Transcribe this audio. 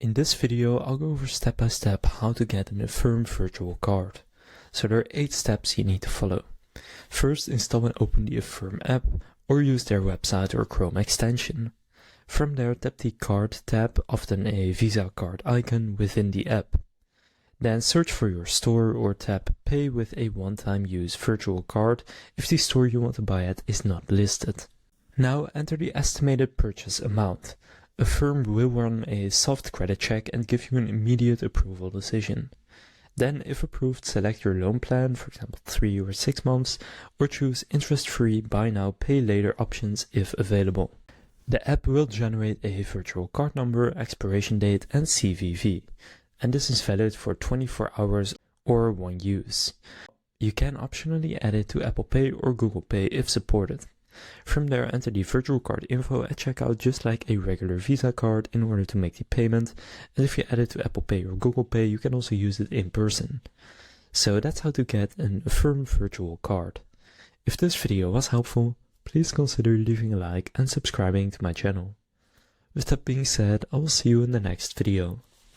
In this video, I'll go over step by step how to get an Affirm virtual card. So there are 8 steps you need to follow. First, install and open the Affirm app or use their website or Chrome extension. From there, tap the Card tab, often a Visa card icon within the app. Then search for your store or tap Pay with a one-time use virtual card if the store you want to buy at is not listed. Now enter the estimated purchase amount. Affirm will run a soft credit check and give you an immediate approval decision. Then, if approved, select your loan plan, for example 3 or 6 months, or choose interest-free buy now, pay later options if available. The app will generate a virtual card number, expiration date and CVV, and this is valid for 24 hours or 1 use. You can optionally add it to Apple Pay or Google Pay if supported. From there, enter the virtual card info at checkout just like a regular Visa card in order to make the payment, and if you add it to Apple Pay or Google Pay, you can also use it in person. So that's how to get an Affirm virtual card. If this video was helpful, please consider leaving a like and subscribing to my channel. With that being said, I will see you in the next video.